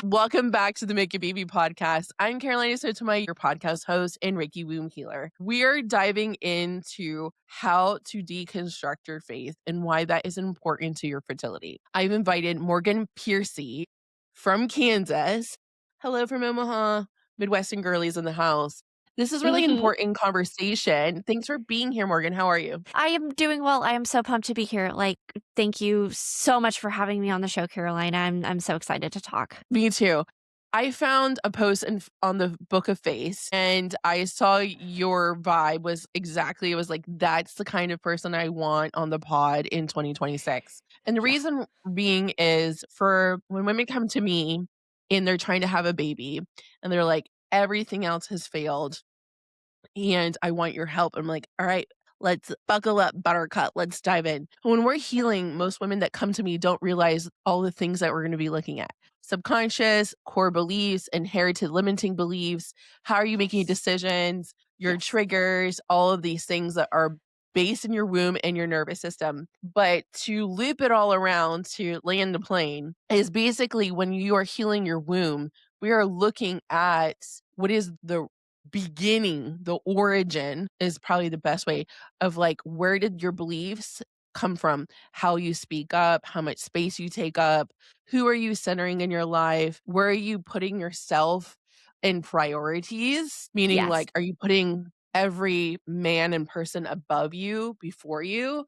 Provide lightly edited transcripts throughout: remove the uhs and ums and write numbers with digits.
Welcome back to the Make a Baby podcast. I'm Carolina Sotomayor, your podcast host and Reiki womb healer. We are diving into how to deconstruct your faith and why that is important to your fertility. I've invited Morgan Piercy from Kansas. Hello from Omaha, Midwestern girlies in the house. This is really important conversation. Thanks for being here, Morgan. How are you? I am doing well. I am so pumped to be here. Thank you so much for having me on the show, Carolina. I'm so excited to talk. Me too. I found a post on the Book of Face and I saw your vibe was exactly, it was like, that's the kind of person I want on the pod in 2026. And the reason being is for when women come to me and they're trying to have a baby and they're like, everything else has failed and I want your help. I'm like, all right, let's buckle up, buttercup. Let's dive in. When we're healing, most women that come to me don't realize all the things that we're going to be looking at. Subconscious, core beliefs, inherited limiting beliefs. How are you making decisions? Your triggers, all of these things that are based in your womb and your nervous system. But to loop it all around to land the plane is basically when you are healing your womb, we are looking at what is the beginning, the origin is probably the best way of like, where did your beliefs come from? How you speak up, how much space you take up, who are you centering in your life? Where are you putting yourself in priorities? Meaning, Yes. like, are you putting every man and person above you, before you?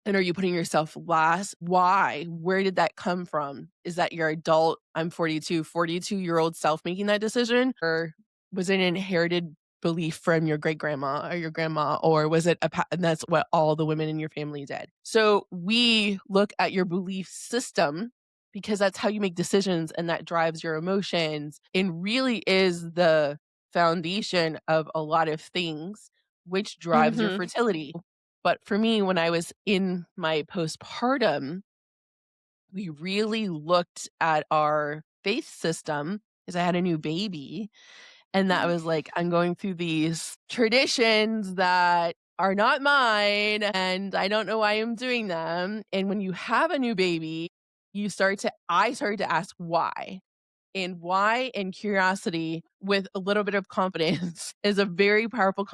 And are you putting yourself last? Why? Where did that come from? Is that your adult, I'm 42-year-old self making that decision? Or was it an inherited belief from your great grandma or your grandma? Or was it and that's what all the women in your family did? So we look at your belief system because that's how you make decisions and that drives your emotions and really is the foundation of a lot of things, which drives your fertility. But for me, when I was in my postpartum, we really looked at our faith system because I had a new baby. And that was like, I'm going through these traditions that are not mine. And I don't know why I'm doing them. And when you have a new baby, I started to ask why. And why and curiosity with a little bit of confidence is a very powerful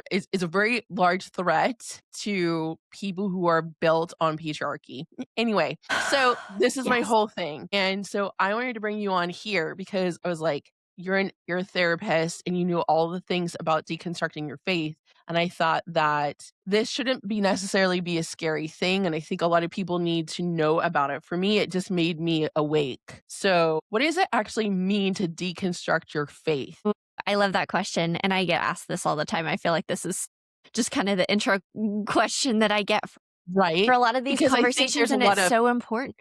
is a very large threat to people who are built on patriarchy. Anyway, so this is my Yes. whole thing. And so I wanted to bring you on here because I was like, you're a therapist and you know all the things about deconstructing your faith. And I thought that this shouldn't be necessarily be a scary thing. And I think a lot of people need to know about it. For me, it just made me awake. So what does it actually mean to deconstruct your faith? I love that question. And I get asked this all the time. I feel like this is just kind of the intro question that I get for Right? a lot of these Because I think conversations. there's a And lot it's of so important.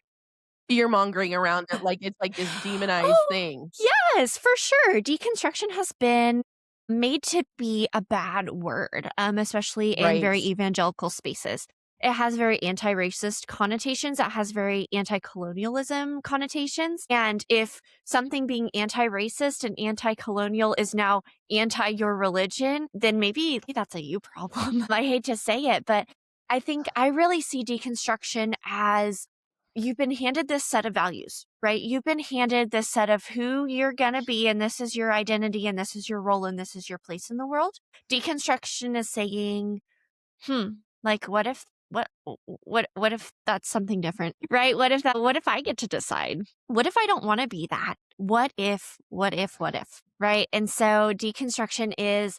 fear mongering around it. Like it's like this demonized Oh, thing. yes, for sure. Deconstruction has been made to be a bad word, especially in Right. very evangelical spaces. It has very anti-racist connotations. It has very anti-colonialism connotations. And if something being anti-racist and anti-colonial is now anti your religion, then maybe that's a you problem. I hate to say it, but I think I really see deconstruction as you've been handed this set of values, right? You've been handed this set of who you're going to be, and this is your identity, and this is your role, and this is your place in the world. Deconstruction is saying, like, what if that's something different, right? What if I get to decide? What if I don't want to be that? What if, right? And so deconstruction is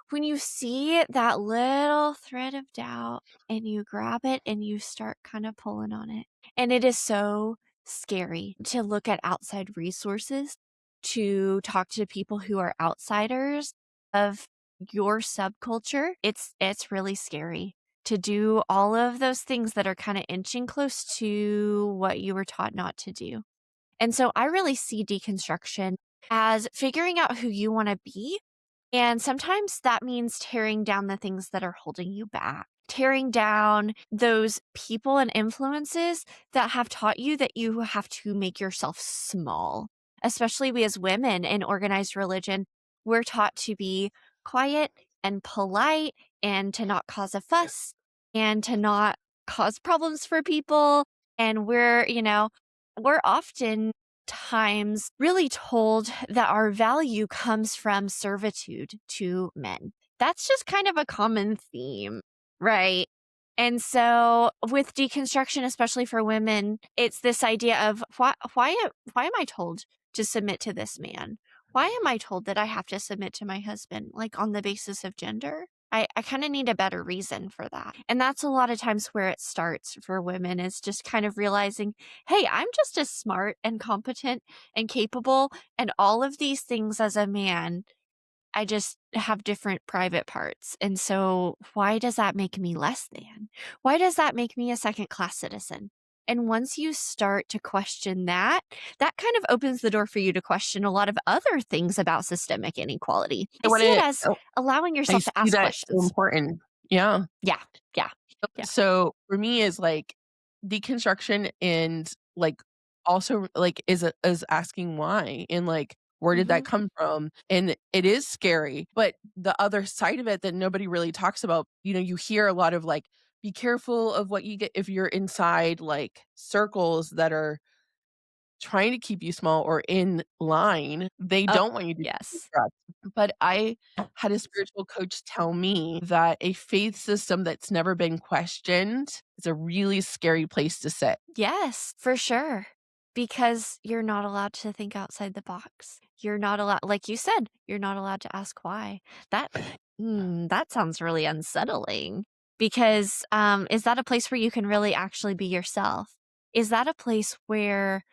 when you see that little thread of doubt and you grab it and you start kind of pulling on it. And it is so scary to look at outside resources, to talk to people who are outsiders of your subculture. It's really scary to do all of those things that are kind of inching close to what you were taught not to do. And so I really see deconstruction as figuring out who you want to be. And sometimes that means tearing down the things that are holding you back, tearing down those people and influences that have taught you that you have to make yourself small. Especially we as women in organized religion, we're taught to be quiet and polite and to not cause a fuss and to not cause problems for people. And we're, we're often times really told that our value comes from servitude to men. That's just kind of a common theme, right? And so with deconstruction, especially for women, it's this idea of why am I told to submit to this man? Why am I told that I have to submit to my husband, like on the basis of gender? I kind of need a better reason for that. And that's a lot of times where it starts for women is just kind of realizing, hey, I'm just as smart and competent and capable and all of these things as a man. I just have different private parts. And so why does that make me less than? Why does that make me a second class citizen? And once you start to question that, that kind of opens the door for you to question a lot of other things about systemic inequality. I I see it wanna as oh, allowing I yourself to see ask that so questions. important. Yeah. Yeah. Yeah. Yeah. So for me is like deconstruction and like also like is asking why and like where did that Hmm. come from? And it is scary, but the other side of it that nobody really talks about, you hear a lot of like be careful of what you get if you're inside like circles that are trying to keep you small or in line. They Oh, don't want you to yes. deconstruct. But I had a spiritual coach tell me that a faith system that's never been questioned is a really scary place to sit. Yes, for sure. Because you're not allowed to think outside the box. You're not allowed, like you said, you're not allowed to ask why. That that sounds really unsettling. Because is that a place where you can really actually be yourself? Is that a place where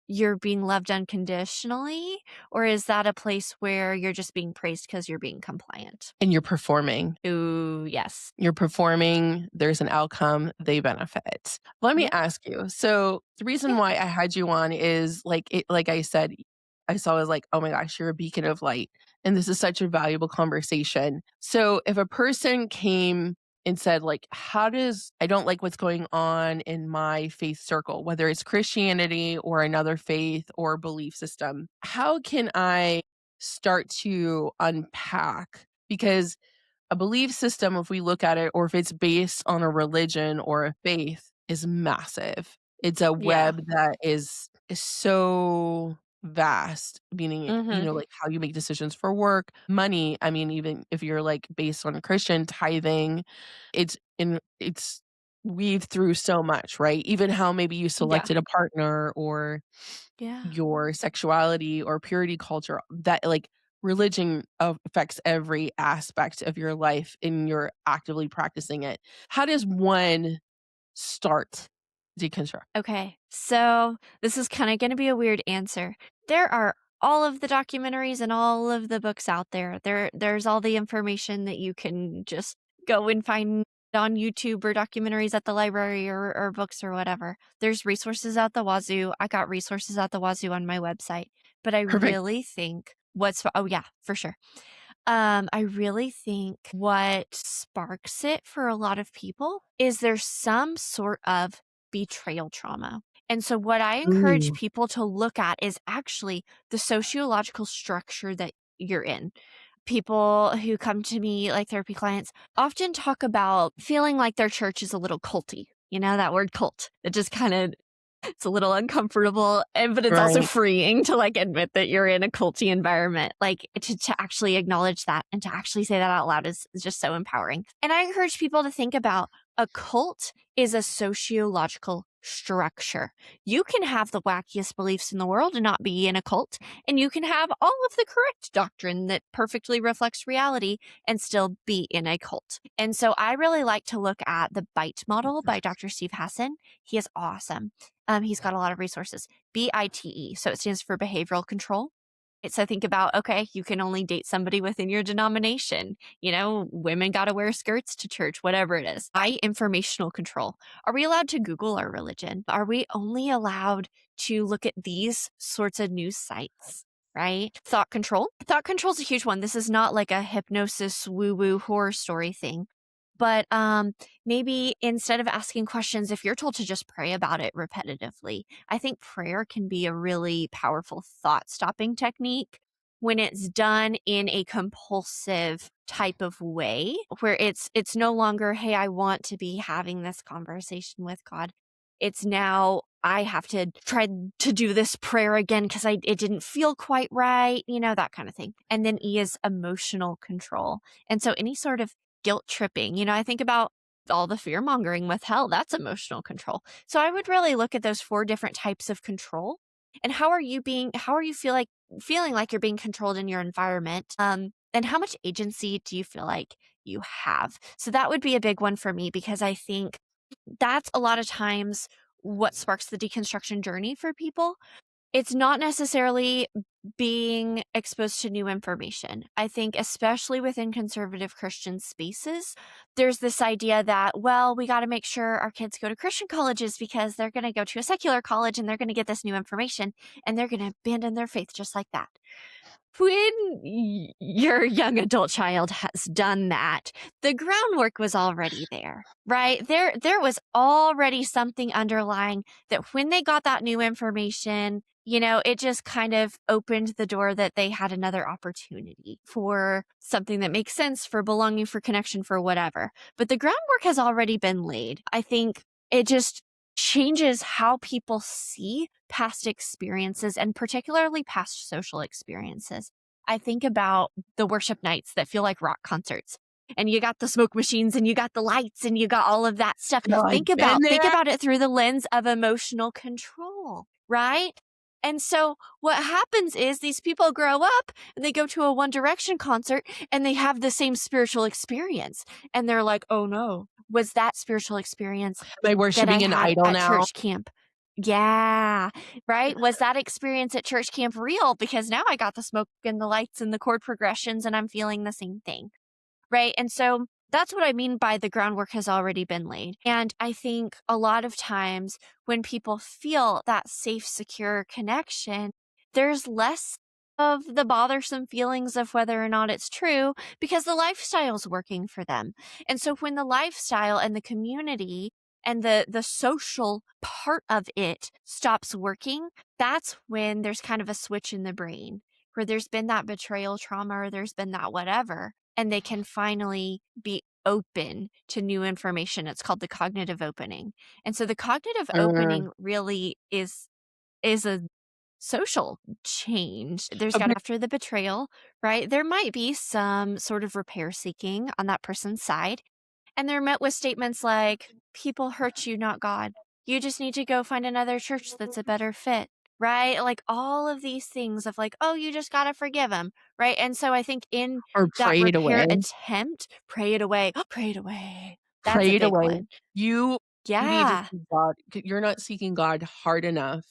you're being loved unconditionally, or is that a place where you're just being praised because you're being compliant? And you're performing. Ooh, yes. You're performing, there's an outcome, they benefit. Let me Yep. ask you, so the reason Yeah. why I had you on is like I said, I saw as like, "Oh my gosh, you're a beacon of light," and this is such a valuable conversation. So if a person came and said like, "How does I don't like what's going on in my faith circle, whether it's Christianity or another faith or belief system. How can I start to unpack?" Because a belief system, if we look at it, or if it's based on a religion or a faith, is massive. It's a Yeah. web that is so vast, meaning, Mhm. like how you make decisions for work, money. I mean, even if you're like based on a Christian tithing, it's weaved through so much, right? Even how maybe you Yeah. selected a partner or Yeah. your sexuality or purity culture that like religion affects every aspect of your life and you're actively practicing it. How does one start deconstruct? Okay, so this is kind of going to be a weird answer. There are all of the documentaries and all of the books out there. There's all the information that you can just go and find on YouTube or documentaries at the library or books or whatever. There's resources out the wazoo. I got resources out the wazoo on my website. But I Perfect. really think oh yeah, for sure. I really think what sparks it for a lot of people is there's some sort of betrayal trauma. And so, what I encourage Ooh, people to look at is actually the sociological structure that you're in. People who come to me, like therapy clients, often talk about feeling like their church is a little culty. You know, that word cult. It just kind of it's a little uncomfortable, but it's also right. freeing to like admit that you're in a culty environment. Like to actually acknowledge that and to actually say that out loud is just so empowering. And I encourage people to think about a cult is a sociological structure. You can have the wackiest beliefs in the world and not be in a cult, and you can have all of the correct doctrine that perfectly reflects reality and still be in a cult. And so I really like to look at the BITE model by Dr. Steve Hassan. He is awesome. He's got a lot of resources. BITE, so it stands for behavioral control. So think about, okay, you can only date somebody within your denomination. You know, women got to wear skirts to church, whatever it is. Informational control. Are we allowed to Google our religion? Are we only allowed to look at these sorts of news sites? Right? Thought control. Thought control is a huge one. This is not like a hypnosis woo woo horror story thing. But maybe instead of asking questions, if you're told to just pray about it repetitively, I think prayer can be a really powerful thought stopping technique when it's done in a compulsive type of way where it's no longer, hey, I want to be having this conversation with God. It's now I have to try to do this prayer again because it didn't feel quite right, that kind of thing. And then E is emotional control. And so any sort of guilt tripping, I think about all the fear mongering with hell, that's emotional control. So I would really look at those 4 different types of control. And how are you feeling like you're being controlled in your environment? And how much agency do you feel like you have? So that would be a big one for me because I think that's a lot of times what sparks the deconstruction journey for people. It's not necessarily being exposed to new information. I think, especially within conservative Christian spaces, there's this idea that, well, we got to make sure our kids go to Christian colleges because they're going to go to a secular college and they're going to get this new information and they're going to abandon their faith just like that. When your young adult child has done that, the groundwork was already there, right? There was already something underlying that when they got that new information, it just kind of opened the door that they had another opportunity for something that makes sense, for belonging, for connection, for whatever. But the groundwork has already been laid. I think it just changes how people see past experiences and particularly past social experiences. I think about the worship nights that feel like rock concerts. And you got the smoke machines and you got the lights and you got all of that stuff. You're like, "Been Think there?" about it through the lens of emotional control, right? And so what happens is these people grow up and they go to a One Direction concert and they have the same spiritual experience. And they're like, "Oh no, was that spiritual experience Am I that I worshiping an had idol at now? church camp?" Yeah, right? Was that experience at church camp real? Because now I got the smoke and the lights and the chord progressions and I'm feeling the same thing, right? And so that's what I mean by the groundwork has already been laid. And I think a lot of times when people feel that safe, secure connection, there's less of the bothersome feelings of whether or not it's true because the lifestyle's working for them. And so when the lifestyle and the community and the social part of it stops working, that's when there's kind of a switch in the brain where there's been that betrayal trauma or there's been that whatever, and they can finally be open to new information. It's called the cognitive opening. And so the cognitive Mm. opening really is a social change. There's got Okay. after the betrayal, right? There might be some sort of repair seeking on that person's side. And they're met with statements like, people hurt you, not God. You just need to go find another church that's a better fit, right? Like all of these things of like, oh, you just got to forgive them, right? And so I think in Or that pray it repair away. attempt, pray it away, pray it away. That's a Pray it big away. one. You need to Yeah. seek God. You're not seeking God hard enough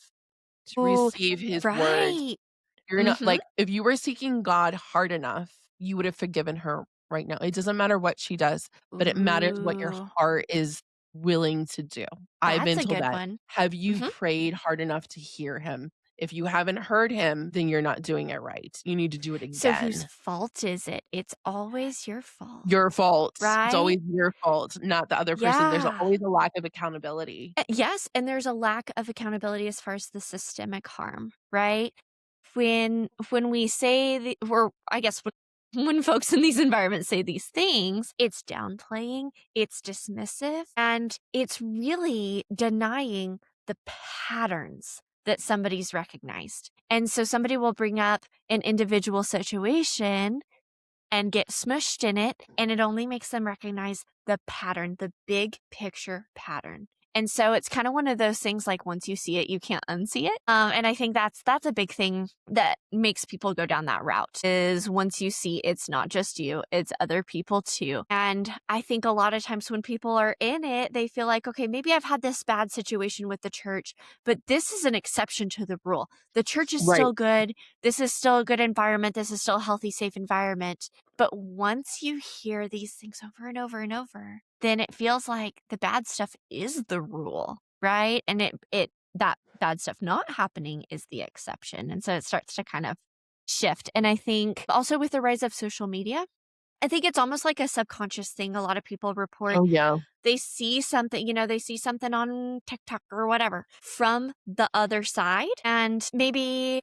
to Oh, receive his word. right. You're not Mm-hmm. like, if you were seeking God hard enough, you would have forgiven her right now. It doesn't matter what she does, but it matters what your Ooh, heart is willing to do. I've that's been a told good that. one. Have you Mm-hmm. prayed hard enough to hear him? If you haven't heard him, then you're not doing it right. You need to do it So whose again. fault is it? It's always your fault, Your fault. It's right? always your fault, not the other person. There's Yeah. always a lack of accountability. Yes, and there's a lack of accountability as far as the systemic harm, right? When we say or I guess when folks in these environments say these things, it's downplaying, it's dismissive, and it's really denying the patterns that somebody's recognized. And so somebody will bring up an individual situation and get smushed in it, and it only makes them recognize the pattern, the big picture pattern. And so it's kind of one of those things like once you see it, you can't unsee it. And I think that's a big thing that makes people go down that route is once you see it's not just you, it's other people too. And I think a lot of times when people are in it, they feel like, okay, maybe I've had this bad situation with the church, but this is an exception to the rule. The church is Right. still good. This is still a good environment. This is still a healthy, safe environment. But once you hear these things over and over and over, then it feels like the bad stuff is the rule, right? And it that bad stuff not happening is the exception. And so it starts to kind of shift. And I think also with the rise of social media, I think it's almost like a subconscious thing. A lot of people report Oh, yeah. they see something, they see something on TikTok or whatever from the other side. And maybe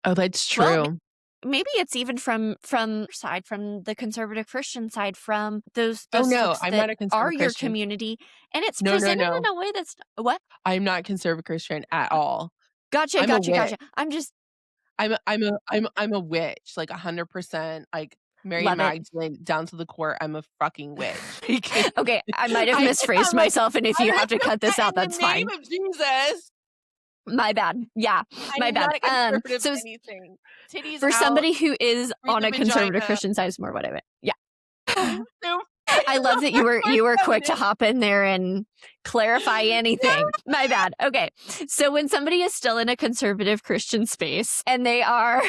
Oh, that's well, true. maybe it's even from the conservative Christian side, from Oh, those no, folks I'm that not a are conservative your Christian. community, and it's No, no, presented in no. a way that's what? I'm not conservative Christian at all. Gotcha, I'm a gotcha, witch. gotcha. I'm just I'm a witch, like 100%, like Mary love it. Magdalene down to the core. I'm a fucking witch. Like, Okay, I might have I misphrased I'm like, myself, and if I you have to cut this repent out, in that's the name fine. of Jesus. My bad. Yeah, I my am bad. not a conservative So anything. Titties for out somebody who is through on the a conservative vagina. Christian side is more what I meant. Yeah. So I love that you were quick to feminine. hop in there and clarify anything. My bad. Okay. So when somebody is still in a conservative Christian space and they're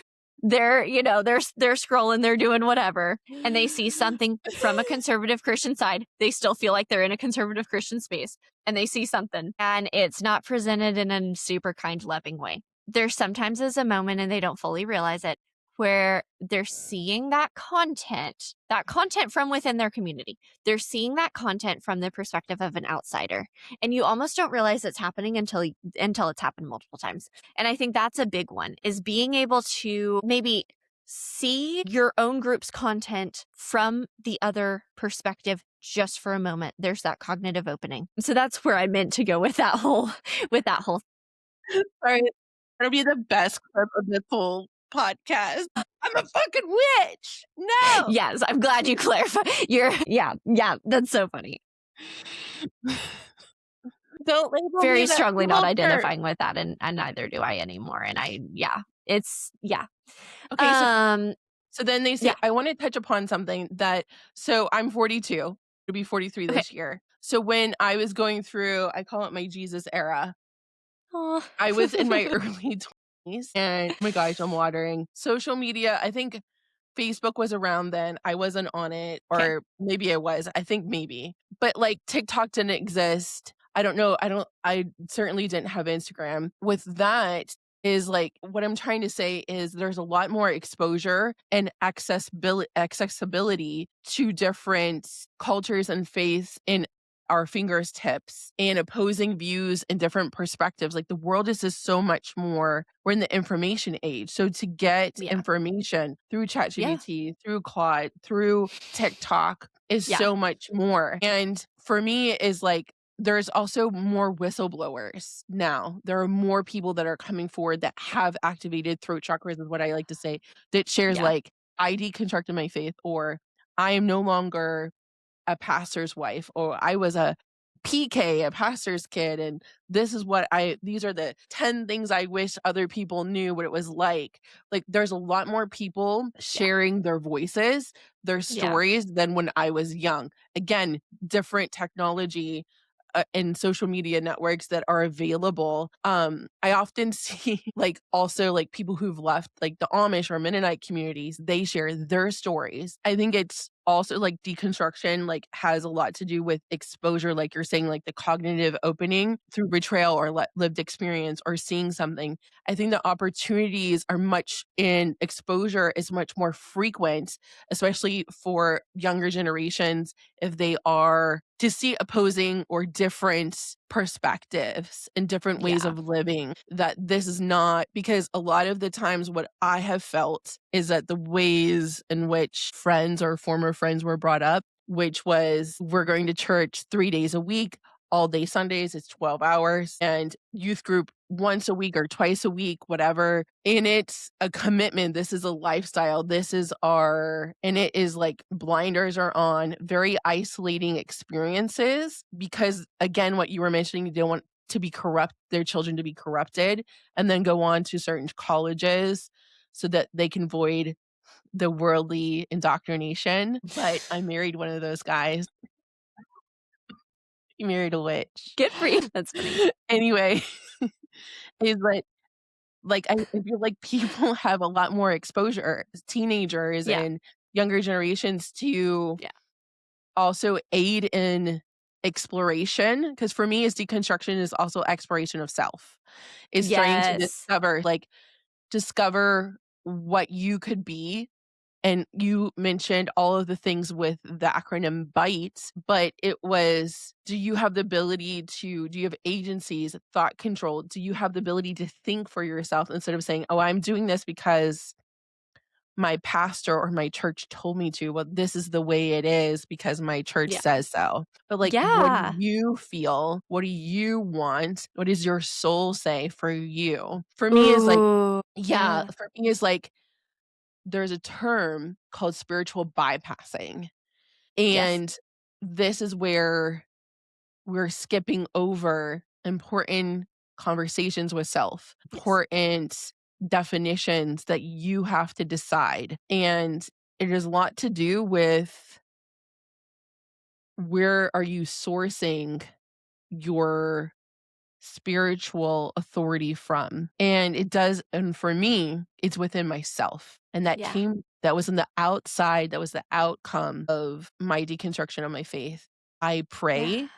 scrolling, they're doing whatever, and they see something from a conservative Christian side, they still feel like they're in a conservative Christian space, and they see something and it's not presented in a super kind, loving way. There sometimes is a moment, and they don't fully realize it, where they're seeing that content from within their community. They're seeing that content from the perspective of an outsider. And you almost don't realize it's happening until it's happened multiple times. And I think that's a big one, is being able to maybe see your own group's content from the other perspective just for a moment. There's that cognitive opening. So that's where I meant to go with that whole Sorry, that'll be the best clip of this whole podcast. I'm a fucking witch. No. Yes, I'm glad you clarified. Yeah, that's so funny. Don't label me Very that strongly not evil jerk. identifying with that, and neither do I anymore. And yeah. Okay, so then they say, Yeah. I want to touch upon something that, so I'm 42, to be 43 Okay. this year. So when I was going through, I call it my Jesus era, Oh. I was in my early 20s, and oh my gosh, I'm watering. Social media, I think Facebook was around then. I wasn't on it, Okay. or maybe I was. I think maybe. But like TikTok didn't exist. I don't know. I certainly didn't have Instagram. With that is like what I'm trying to say is there's a lot more exposure and accessibility to different cultures and faiths in our fingertips and opposing views and different perspectives. Like the world is just so much more, we're in the information age. So to get Yeah. information through Yeah. ChatGPT, through Claude, through TikTok is Yeah. so much more. And for me is like there's also more whistleblowers now. There are more people that are coming forward that have activated throat chakras, is what I like to say, that shares Yeah. like I deconstructed my faith, or I am no longer a pastor's wife, or I was a PK, a pastor's kid, and these are the 10 things I wish other people knew what it was like. Like there's a lot more people Yeah. sharing their voices, their Yeah. stories than when I was young. Again, different technology and social media networks that are available. I often see like also like people who've left like the Amish or Mennonite communities, they share their stories. I think it's also like deconstruction like has a lot to do with exposure, like you're saying, like the cognitive opening through betrayal or lived experience or seeing something. I think the opportunities are much in exposure is much more frequent, especially for younger generations, if they are to see opposing or different perspectives and different ways Yeah. of living, that this is not, because a lot of the times what I have felt is that the ways in which friends or former friends were brought up, which was we're going to church 3 days a week, all day Sundays, it's 12 hours, and youth group once a week or twice a week, whatever. And it's a commitment. This is a lifestyle. And it is like blinders are on, very isolating experiences. Because again, what you were mentioning, you don't want to be corrupt, their children to be corrupted, and then go on to certain colleges so that they can void the worldly indoctrination. But I married one of those guys. He married a witch. Good for you. That's funny. Anyway, is I feel like people have a lot more exposure, teenagers Yeah. and younger generations, to Yeah. also aid in exploration. Because for me, is deconstruction is also exploration of self. Is trying to Yes. discover what you could be. And you mentioned all of the things with the acronym BITE, but it was, do you have do you have agencies, thought control? Do you have the ability to think for yourself instead of saying, oh, I'm doing this because my pastor or my church told me to. Well, this is the way it is because my church Yeah. says so. But like, what do Yeah. you feel? What do you want? What does your soul say for you? For me is like, Ooh. yeah, Yeah. for me is like, there's a term called spiritual bypassing. Yes. And this is where we're skipping over important conversations with self, Yes. important definitions that you have to decide. And it has a lot to do with where are you sourcing your spiritual authority from. And it does, and for me, it's within myself. And Yeah. that was in the outside, that was the outcome of my deconstruction of my faith. I Yeah. pray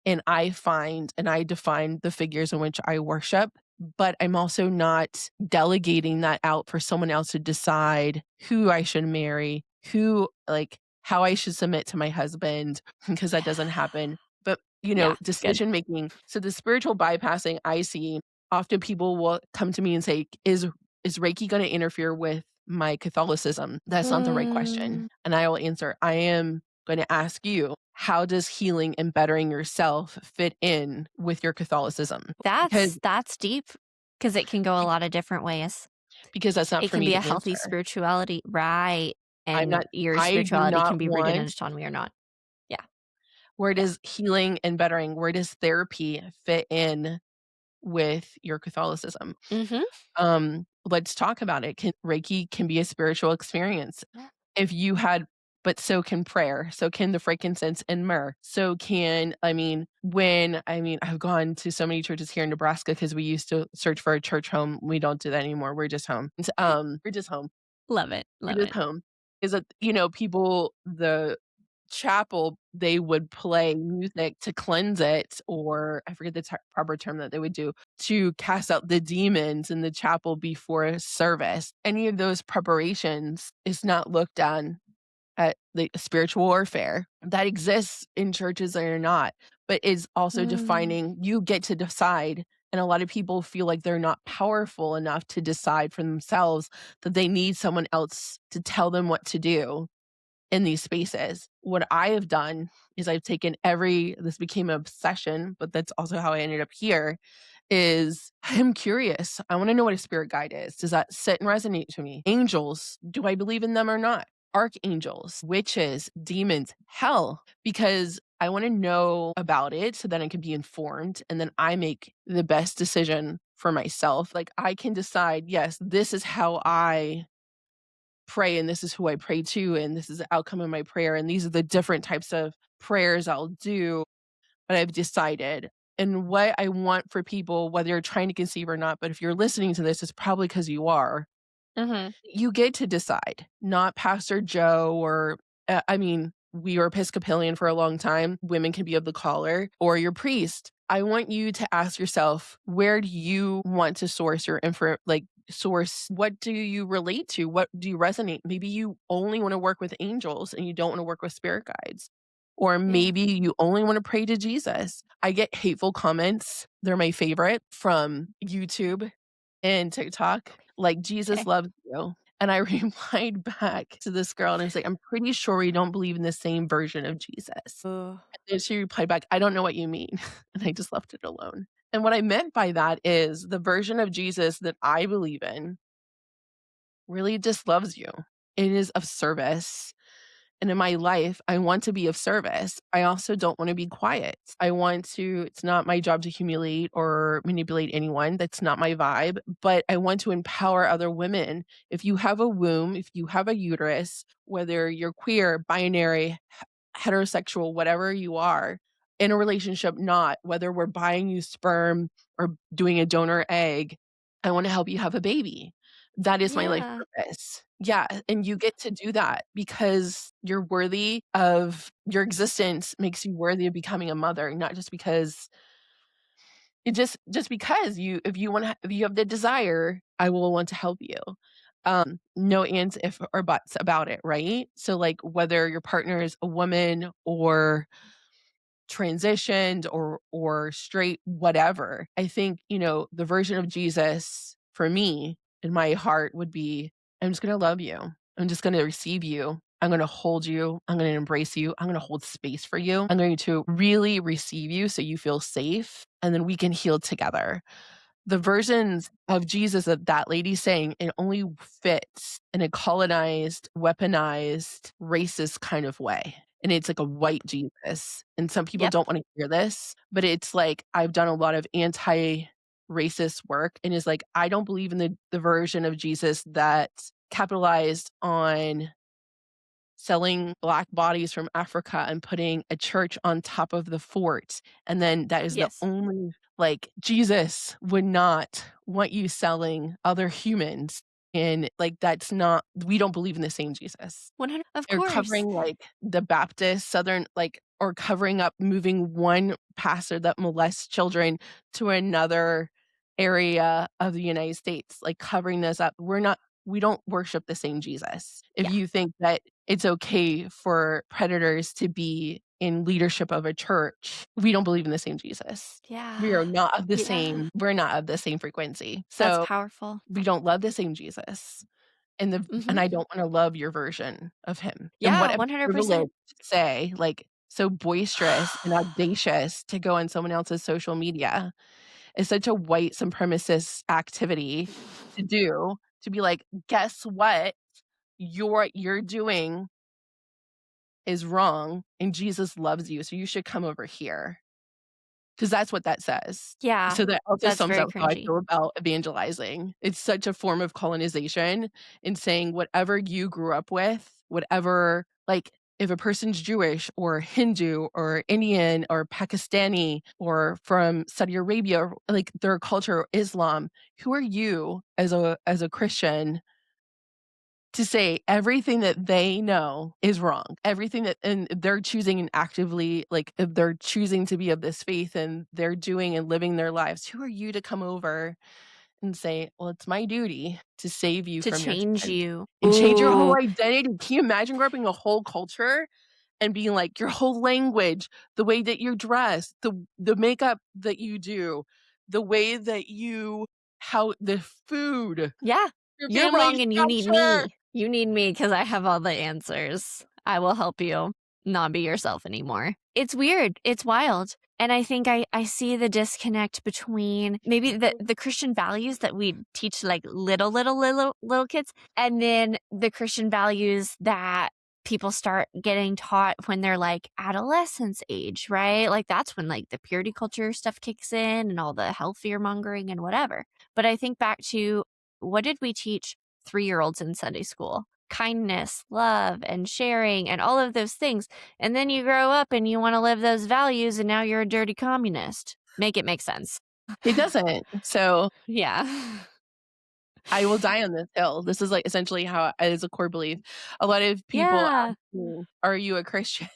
and I find and I define the figures in which I worship, but I'm also not delegating that out for someone else to decide who I should marry, who like how I should submit to my husband because that doesn't happen. But, Yeah. Good. decision making. So the spiritual bypassing I see, often people will come to me and say, is Reiki going to interfere with my Catholicism? That's not the right question. Mm. And I will answer, I am going to ask you, how does healing and bettering yourself fit in with your Catholicism? Because That's deep because it can go a lot of different ways. because that's not It for can me be a to healthy answer. spirituality, right, I'm and not your I do spirituality can not be rooted in want autonomy or not. Yeah, where yeah. does healing and bettering, where does therapy fit in with your Catholicism? Mhm. Let's talk about it. Reiki can be a spiritual experience. Yeah. If you had but so can prayer, so can the frankincense and myrrh. So can I've gone to so many churches here in Nebraska because we used to search for a church home. We don't do that anymore. We're just home. We're just home. Love it, We're love just it. home. Is that, people the chapel, they would play music to cleanse it, or I forget the proper term that they would do, to cast out the demons in the chapel before a service. Any of those preparations is not looked at the spiritual warfare that exists in churches that are not, but is also Mm, defining you get to decide. And a lot of people feel like they're not powerful enough to decide for themselves, that they need someone else to tell them what to do in these spaces. What I have done is I've taken this became an obsession, but that's also how I ended up here, is I'm curious. I want to know what a spirit guide is. Does that sit and resonate to me? Angels, do I believe in them or not? Archangels, witches, demons, hell, because I want to know about it so that I can be informed and then I make the best decision for myself. Like I can decide, yes, this is how I pray and this is who I pray to and this is the outcome of my prayer and these are the different types of prayers I'll do, but I've decided. And what I want for people, whether you're trying to conceive or not, but if you're listening to this, it's probably because you are. mhm. You get to decide, not Pastor Joe or, we were Episcopalian for a long time. Women can be of the collar or your priest. I want you to ask yourself, where do you want to source your info? Like, source what do you relate to? What do you resonate? Maybe you only want to work with angels and you don't want to work with spirit guides. Or Yeah, maybe you only want to pray to Jesus. I get hateful comments. They're my favorite from YouTube and TikTok, like, "Jesus okay. loves you." And I replied back to this girl, and I was like, "I'm pretty sure we don't believe in the same version of Jesus." Ooh. And she replied back, "I don't know what you mean." And I just left it alone. And what I meant by that is the version of Jesus that I believe in really just loves you. It is of service. And in my life, I want to be of service. I also don't want to be quiet. It's not my job to humiliate or manipulate anyone. That's not my vibe, but I want to empower other women. If you have a womb, if you have a uterus, whether you're queer, binary, heterosexual, whatever you are, in a relationship, not, whether we're buying you sperm or doing a donor egg, I want to help you have a baby. That is my life Yeah. purpose. Yeah, and you get to do that because you're worthy of your existence makes you worthy of becoming a mother, not just because just because if you have the desire, I will want to help you. No ands, if, or buts about it, right? So, like, whether your partner is a woman or transitioned or straight, whatever. I think, the version of Jesus for me in my heart would be I'm just gonna love you. I'm just gonna receive you. I'm gonna hold you. I'm gonna embrace you. I'm gonna hold space for you. I'm going to really receive you so you feel safe, and then we can heal together. The versions of Jesus that that lady's saying, it only fits in a colonized, weaponized, racist kind of way. And it's like a white Jesus. And some people Yep. don't want to hear this, but it's like I've done a lot of anti-racist work and is like, I don't believe in the version of Jesus that capitalized on selling Black bodies from Africa and putting a church on top of the fort, and then that is the Yes. only like, Jesus would not want you selling other humans, and, like, that's not we don't believe in the same Jesus. 100 of Or course. covering, like, the Baptist Southern like or covering up moving one pastor that molests children to another area of the United States, like, covering this up. We don't worship the same Jesus. If Yeah. you think that it's okay for predators to be in leadership of a church, we don't believe in the same Jesus. We are Yeah. not of the Yeah. same we're not of the same frequency. That's So, powerful. we don't love the same Jesus. And Mhm. I don't wanna love your version of him. And Yeah, what a 100%. privilege to say, like, so boisterous and audacious to go on someone else's social media. It's such a white supremacist activity to do, to be like, "Guess what? You're doing is wrong, and Jesus loves you, so you should come over here." 'Cause that's what that says. Yeah, So that also that's sums very up how I cringy. feel about evangelizing. It's such a form of colonization in saying whatever you grew up with, whatever like, if a person's Jewish or Hindu or Indian or Pakistani or from Saudi Arabia, or like, their culture, or Islam, who are you as a Christian to say everything that they know is wrong. Everything that and they're choosing and actively like, if they're choosing to be of this faith and they're doing and living their lives, who are you to come over and say, "Well, it's my duty to save you To from your change sin," you. and change your whole Ooh, identity? Can you imagine growing up in a whole culture and being like, your whole language, the way that you dress, the makeup that you do, the way that you how the food, yeah. your You're family's wrong and you need culture. me. You need me because I have all the answers. I will help you not be yourself anymore. It's weird. It's wild. And I think I see the disconnect between maybe the Christian values that we teach like little kids, and then the Christian values that people start getting taught when they're like adolescence age, right? Like that's when like the purity culture stuff kicks in and all the health fear mongering and whatever. But I think back to, what did we teach 3-year-olds in Sunday school? Kindness, love, and sharing, and all of those things. And then you grow up and you want to live those values, and now you're a dirty communist. Make it make sense. It doesn't. So, Yeah. I will die on this hill. This is, like, essentially how as a core belief. A lot of people Yeah. ask me, "Are you a Christian?"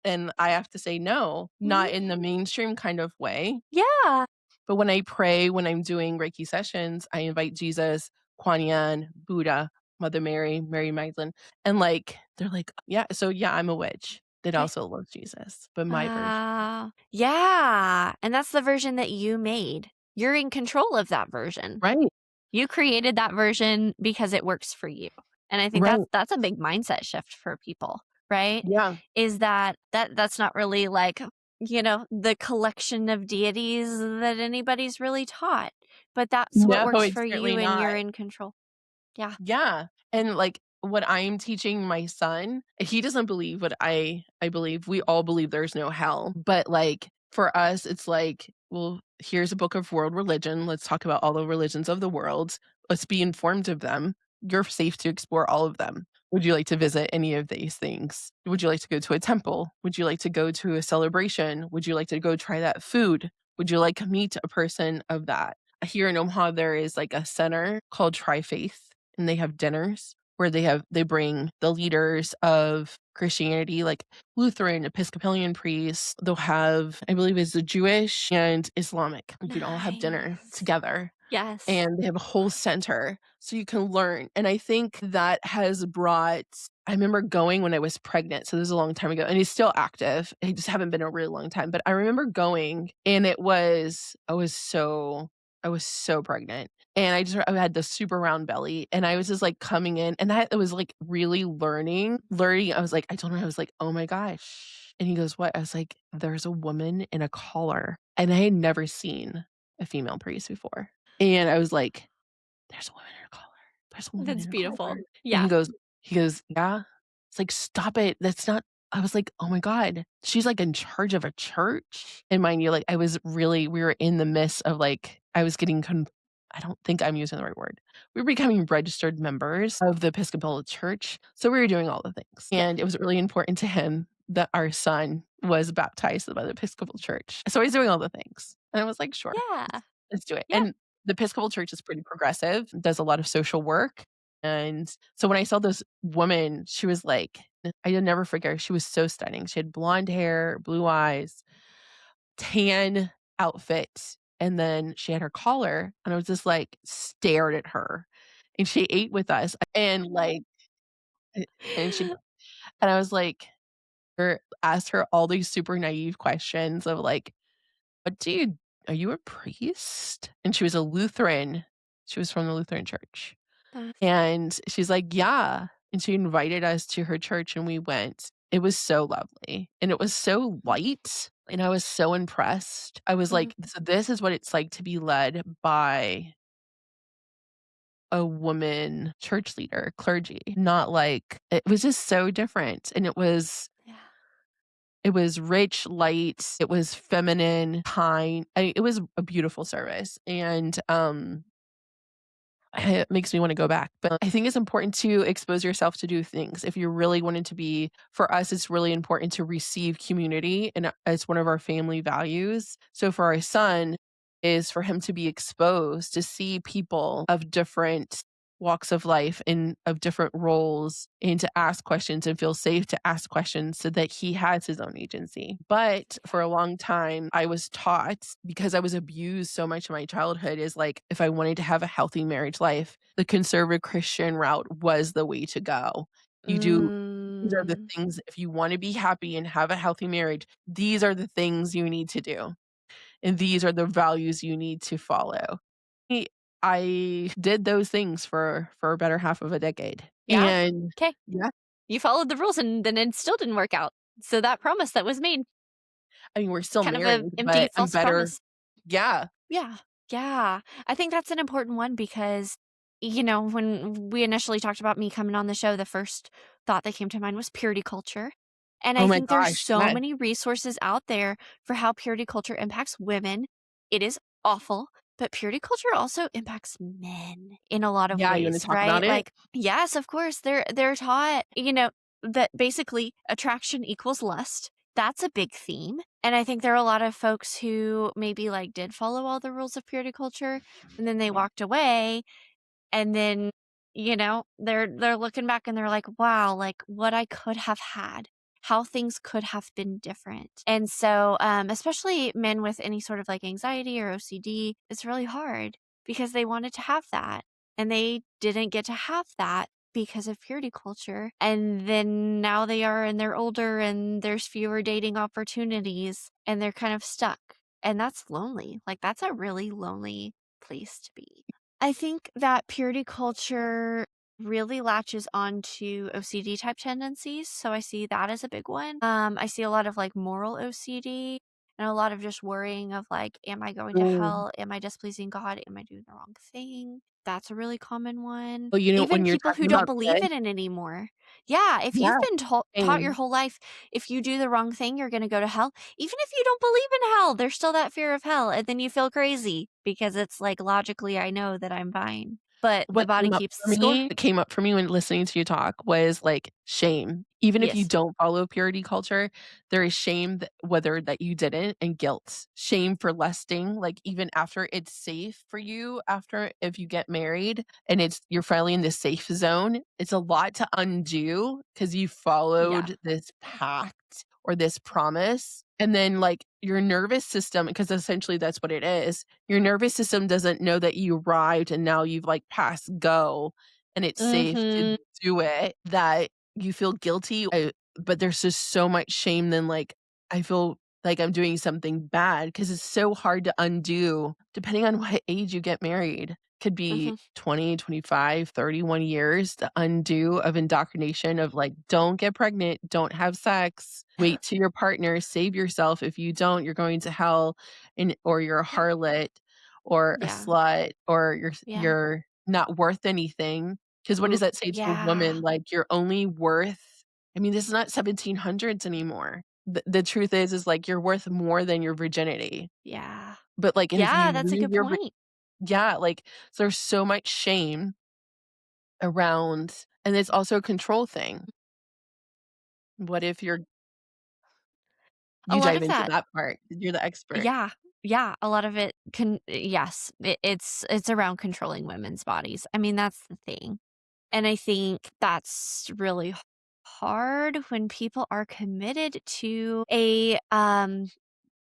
And I have to say, "No, not Mhm. in the mainstream kind of way." Yeah. But when I pray, when I'm doing Reiki sessions, I invite Jesus, Kuan Yin, Buddha, Mother Mary, Mary Magdalene, and, like, they're like, "Yeah, so, yeah, I'm a witch that Okay. also loves Jesus, but my version." Wow. Yeah. And that's the version that you made. You're in control of that version. Right, You created that version because it works for you. And I think right, that's a big mindset shift for people, right? yeah. Is that's not really like, the collection of deities that anybody's really taught, but that's what No, works it's for you certainly and not. you're in control. Yeah. Yeah, and, like, what I'm teaching my son, he doesn't believe what I believe. We all believe there's no hell, but, like, for us, it's like, well, here's a book of world religion. Let's talk about all the religions of the world. Let's be informed of them. You're safe to explore all of them. Would you like to visit any of these things? Would you like to go to a temple? Would you like to go to a celebration? Would you like to go try that food? Would you like to meet a person of that? Here in Omaha, there is, like, a center called Tri-Faith, and they have dinners where they bring the leaders of Christianity, like Lutheran, Episcopalian priests. They'll have, I believe it's the Jewish and Islamic. You can all have dinner Nice. together, Yes. and they have a whole center so you can learn. And I think that has brought I remember going when I was pregnant, so this is a long time ago, and it's still active. I just haven't been a really long time, but I remember going, and I was so pregnant, and I had this super round belly, and I was just, like, coming in, and I was, like, really learning. I was like I told him, I was like, "Oh my gosh." And he goes, "What?" I was like, "There's a woman in a collar." And I had never seen a female priest before. And I was like, "There's a woman in a collar. There's a woman That's in a beautiful. collar." And Yeah. he goes, "Yeah?" It's like, "Stop it. That's not." I was like, "Oh my god. She's, like, in charge of a church?" And mind you, like, I was really we were in the midst of, like I was getting I don't think I'm using the right word. We were becoming registered members of the Episcopal Church, so we were doing all the things, Yeah. and it was really important to him that our son was baptized by the Episcopal Church. So he's doing all the things, and I was like, "Sure, Yeah. let's do it." Yeah. And the Episcopal Church is pretty progressive, does a lot of social work, and so when I saw this woman, she was like I'll never forget her, she was so stunning. She had blonde hair, blue eyes, tan outfit, and then she had her collar, and I was just, like, stared at her, and she ate with us, and, like, a and she and I was like asked her all these super naive questions of, like, "What do you are you a priest?" And she was a Lutheran. She was from the Lutheran church. Uh, And she's like, "Yeah." And she invited us to her church, and we went. It was so lovely, and it was so light, and I was so impressed. I was mhm. like, "So this is what it's like to be led by a woman church leader, clergy." Not like it was just so different, and Yeah. it was rich, light, it was feminine, kind. It was a beautiful service, and, it makes me wanna go back, but I think it's important to expose yourself to do things. If you're really wanting to be for us, it's really important to receive community, and, it's one of our family values. So for our son, is for him to be exposed, to see people of different walks of life and of different roles, and to ask questions and feel safe to ask questions so that he has his own agency. But Yeah. for a long time, I was taught, because I was abused so much in my childhood, is like if I wanted to have a healthy marriage life, the conservative Christian route was the way to go. You do these are the Mm. things if you wanna be happy and have a healthy marriage, these are the things you need to do, and these are the values you need to follow. Me I did those things for a better half of a decade, Yeah. and 'Kay. yeah, You followed the rules and then it still didn't work out. So that promise that was made, I mean, we're still kind of married, a empty but I'm false better. promise. Yeah. Yeah. Yeah. I think that's an important one because, when we initially talked about me coming on the show, the first thought that came to mind was purity culture. And Oh I my think there's gosh, so yes. many resources out there for how purity culture impacts women. It is awful, but purity culture also impacts men in a lot of Yeah, you wanna ways, talk about right? it? Like, yes, of course, they're taught, that basically attraction equals lust. That's a big theme. And I think there are a lot of folks who maybe like did follow all the rules of purity culture and then they walked away and then, they're looking back and they're like, wow, like what I could have had, how things could have been different. And so, especially men with any sort of like anxiety or OCD, it's really hard because they wanted to have that and they didn't get to have that because of purity culture. And then now they are and they're older and there's fewer dating opportunities and they're kind of stuck. And that's lonely. Like, that's a really lonely place to be. I think that purity culture really latches onto OCD type tendencies. So I see that as a big one. I see a lot of like moral OCD and a lot of just worrying of like, am I going to Mm. hell? Am I displeasing God? Am I doing the wrong thing? That's a really common one. Well, Even when you're people talking who don't about believe this. in it anymore. Yeah, if you've Yeah, been taught your same. whole life, if you do the wrong thing, you're going to go to hell. Even if you don't believe in hell, there's still that fear of hell. And then you feel crazy because it's like logically, I know that I'm fine, but the What body came up keeps for the score. me what came up for me when listening to you talk was, like, shame. Even if you Yes. don't follow purity culture, there is shame that whether that you didn't, and guilt. Shame for lusting, like, even after it's safe for you after if you get married and you're finally in this safe zone, it's a lot to undo because you Yeah. followed this pact or this promise, and then, like, your nervous system because essentially that's what it is, your nervous system doesn't know that you arrived and now you've, like, passed go and it's safe to Mhm. do it, that you feel guilty, but there's just so much shame then, like, I feel like I'm doing something bad because it's so hard to undo depending on what age you get married. Could be Mhm. 20, 25, 31 years to undo of indoctrination of like, don't get pregnant, don't have sex, wait to your partner, save yourself. If you don't, you're going to hell or you're a harlot or a Yeah. slut or Yeah. you're not worth anything. Because what Ooh, does that say to a yeah. woman? Like you're only worth I mean, this is not 1700s anymore. The truth is like you're worth more than your virginity. Yeah. But like, and if Yeah, you that's a lose good your point. yeah, like, so there's so much shame around and it's also a control thing. What if A you lot dive of into that. that part? You're the expert. Yeah. Yeah, a lot of it can yes, it's around controlling women's bodies. I mean, that's the thing. And I think that's really hard when people are committed to a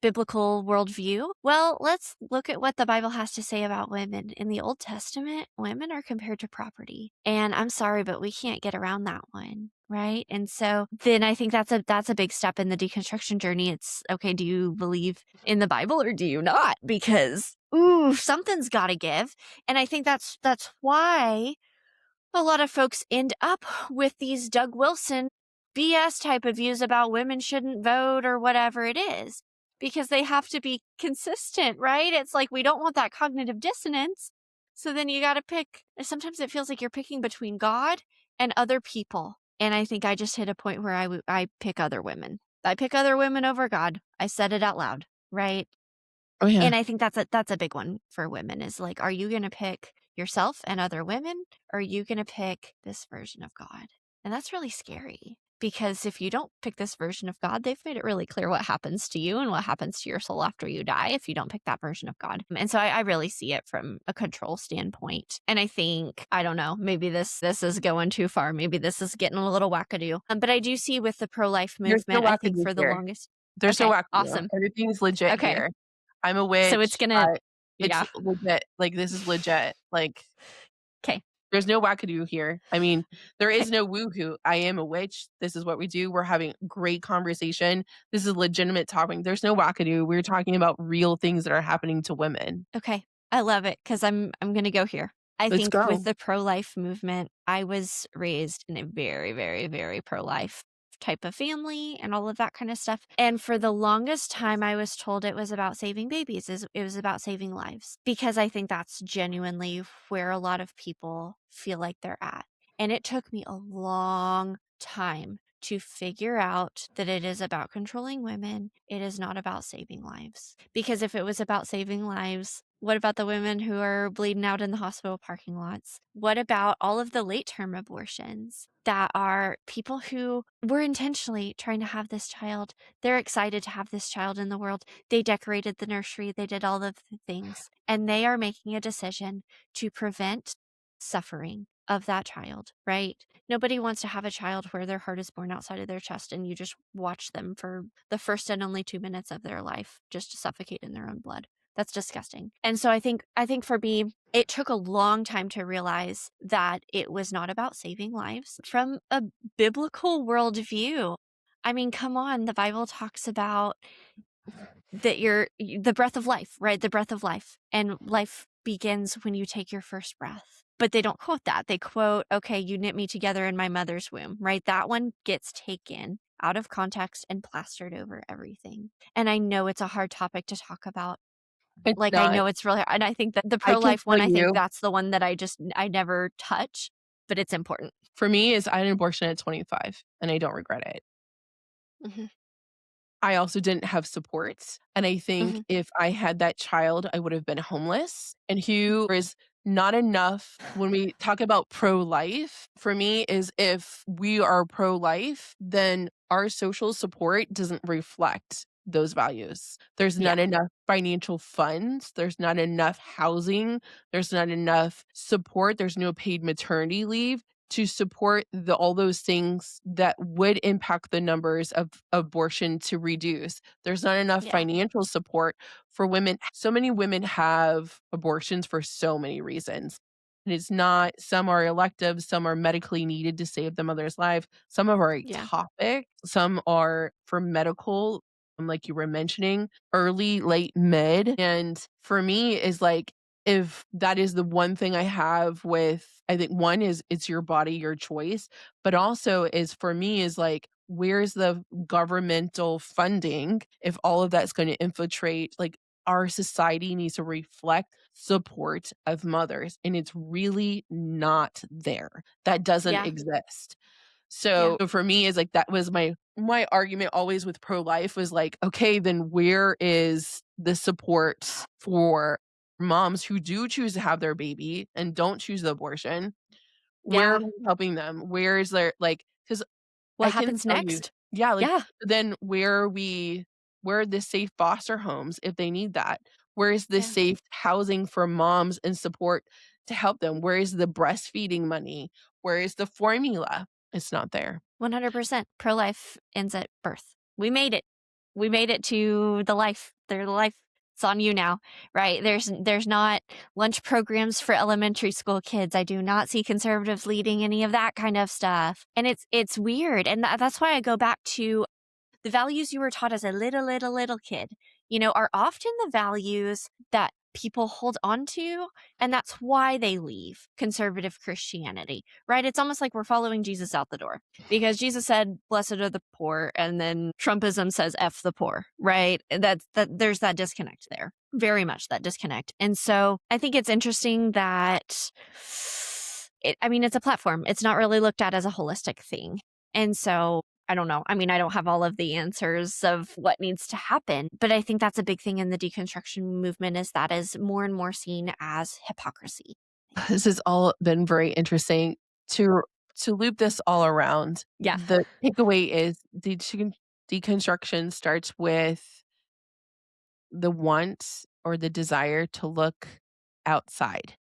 biblical worldview? Well, let's look at what the Bible has to say about women. In the Old Testament, women are compared to property. And I'm sorry, but we can't get around that one. Right. And so then I think that's a big step in the deconstruction journey. It's okay, do you believe in the Bible or do you not? Because ooh, something's gotta give. And I think that's why a lot of folks end up with these Doug Wilson BS type of views about women shouldn't vote or whatever it is, because they have to be consistent, right? It's like we don't want that cognitive dissonance. So then you got to pick. Sometimes it feels like you're picking between God and other people. And I think I just hit a point where I pick other women. I pick other women over God. I said it out loud, right? Oh, yeah. And I think that's a big one for women is like, are you going to pick yourself and other women, or are you going to pick this version of God? And that's really scary because if you don't pick this version of God, they've made it really clear what happens to you and what happens to your soul after you die if you don't pick that version of God. And so I really see it from a control standpoint. And I think, I don't know, maybe this is going too far. Maybe this is getting a little wackadoo. But I do see with the pro-life There's no movement, I think wackadoo for the here. longest. There's no Okay, wackadoo. awesome. Everything's legit Okay. here. I'm a So it's witch. gonna It's yeah. legit. Like, this is legit. Like, Okay. there's no wackadoo here. I mean, there Okay. is no woohoo. I am a witch. This is what we do. We're having great conversation. This is legitimate topic. There's no wackadoo. We're talking about real things that are happening to women. Okay. I love it because I'm gonna go here. I Let's think with go. the pro-life movement, I was raised in a very, very, very pro-life type of family and all of that kind of stuff. And for the longest time, I was told it was about saving babies, it was about saving lives, because I think that's genuinely where a lot of people feel like they're at. And it took me a long time to figure out that it is about controlling women. It is not about saving lives. Because if it was about saving lives, what about the women who are bleeding out in the hospital parking lots? What about all of the late term abortions that are people who were intentionally trying to have this child? They're excited to have this child in the world. They decorated the nursery, they did all of the things, and they are making a decision to prevent suffering of that child, right? Nobody wants to have a child where their heart is born outside of their chest and you just watch them for the first and only 2 minutes of their life just to suffocate in their own blood. That's disgusting. And so I think for me, it took a long time to realize that it was not about saving lives from a biblical worldview. I mean, come on, the Bible talks about that you're the breath of life, right? The breath of life. And life begins when you take your first breath. But they don't quote that. They quote, okay, you knit me together in my mother's womb, right? That one gets taken out of context and plastered over everything. And I know it's a hard topic to talk about. It's Like, I not. know it's really, and I think that the I can pro-life tell one, I think you, that's the one that I never touch, but it's important. for me, is I had an abortion at 25, and I don't regret it. Mhm. I also didn't have supports, and I think Mhm. if I had that child, I would have been homeless, and who is not enough when we talk about pro-life, for me, is if we are pro-life, then our social support doesn't reflect those values. There's not Yeah. enough financial funds, there's not enough housing, there's not enough support, there's no paid maternity leave to support all those things that would impact the numbers of abortion to reduce. There's not enough Yeah. financial support for women. So many women have abortions for so many reasons. And it's not, some are elective, some are medically needed to save the mother's life, some of are Yeah. ectopic, some are for medical. like you were mentioning, early, late, mid. And for me is like, if that is the one thing I have with, I think one is it's your body, your choice, but also is for me is like, where's the governmental funding if all of that's going to infiltrate? Like our society needs to reflect support of mothers, and it's really not there. That doesn't Yeah. exist. Yeah. So for me, is like that was my argument always with pro-life was like, okay, then where is the support for moms who do choose to have their baby and don't choose the abortion? Where are Yeah. we helping them? Where is there like, because What I can happens tell you, next? yeah, like Yeah. then where are the safe foster homes if they need that? Where is the Yeah. safe housing for moms and support to help them? Where is the breastfeeding money? Where is the formula? It's not there. 100% pro-life ends at birth. We made it. We made it to the life. They're the life. It's on you now, right? There's not lunch programs for elementary school kids. I do not see conservatives leading any of that kind of stuff. And it's weird. And that's why I go back to the values you were taught as a little kid, are often the values that people hold on to. And that's why they leave conservative Christianity, right? It's almost like we're following Jesus out the door because Jesus said, blessed are the poor. And then Trumpism says, F the poor, right? There's that disconnect there, very much that disconnect. And so I think it's interesting that it's a platform. It's not really looked at as a holistic thing. And so I don't know. I don't have all of the answers of what needs to happen, but I think that's a big thing in the deconstruction movement is that is more and more seen as hypocrisy. This has all been very interesting to loop this all around. Yeah, The takeaway is deconstruction starts with the want or the desire to look outside.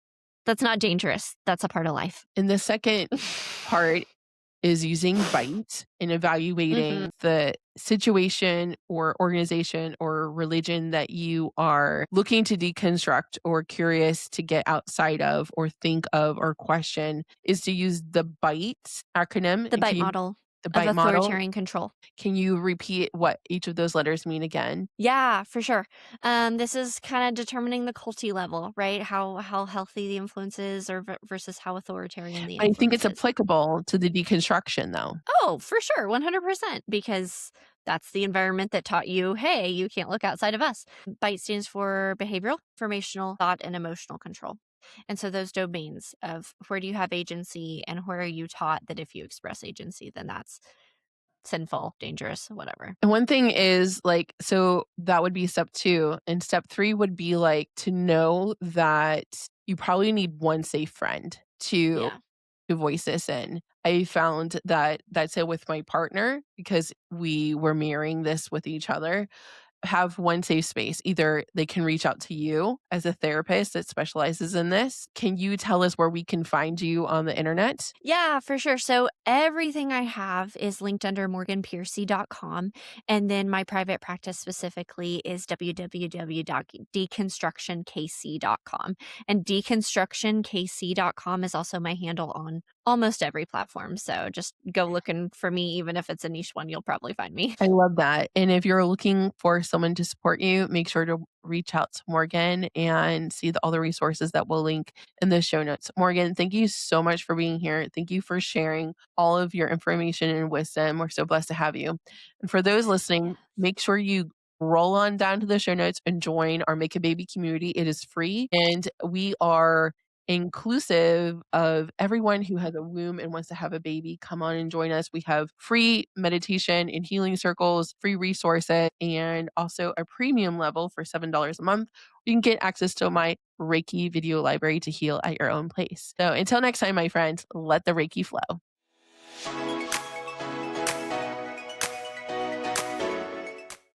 that's not dangerous. That's a part of life. And the second part is using bite and Mhm. evaluating the situation or organization or religion that you are looking to deconstruct or curious to get outside of or think of or question is to use the bite acronym. The And bite can you, model the of bite model, authoritarian control. can you repeat what each of those letters mean again? Yeah, for sure. This is kind of determining the culty level, right? How healthy the influence is, or versus how authoritarian the I think influence it's is. applicable to the deconstruction though. Oh, for sure, 100%, because that's the environment that taught you, hey, you can't look outside of us. BITE stands for behavioral, informational, thought, and emotional control. And so those domains of where do you have agency and where are you taught that if you express agency, then that's sinful, dangerous, whatever. And one thing is like, so that would be step 2. And step 3 would be like to know that you probably need one safe friend Yeah. to voice this in. I found that that's it with my partner because we were mirroring this with each other. Have one safe space. Either they can reach out to you as a therapist that specializes in this. Can you tell us where we can find you on the internet? Yeah, for sure. So everything I have is linked under morganpiercy.com. And then my private practice specifically is www.deconstructionkc.com. And deconstructionkc.com is also my handle on almost every platform. So just go looking for me, even if it's a niche one, you'll probably find me. I love that. And if you're looking for someone to support you, make sure to reach out to Morgan and see all the resources that we'll link in the show notes. Morgan, thank you so much for being here. Thank you for sharing all of your information and wisdom. We're so blessed to have you. And for those listening, make sure you roll on down to the show notes and join our Make a Baby community. It is free and we are inclusive of everyone who has a womb and wants to have a baby. Come on and join us. We have free meditation and healing circles, free resources, and also a premium level for $7 a month. You can get access to my Reiki video library to heal at your own place. So until next time, my friends, let the Reiki flow.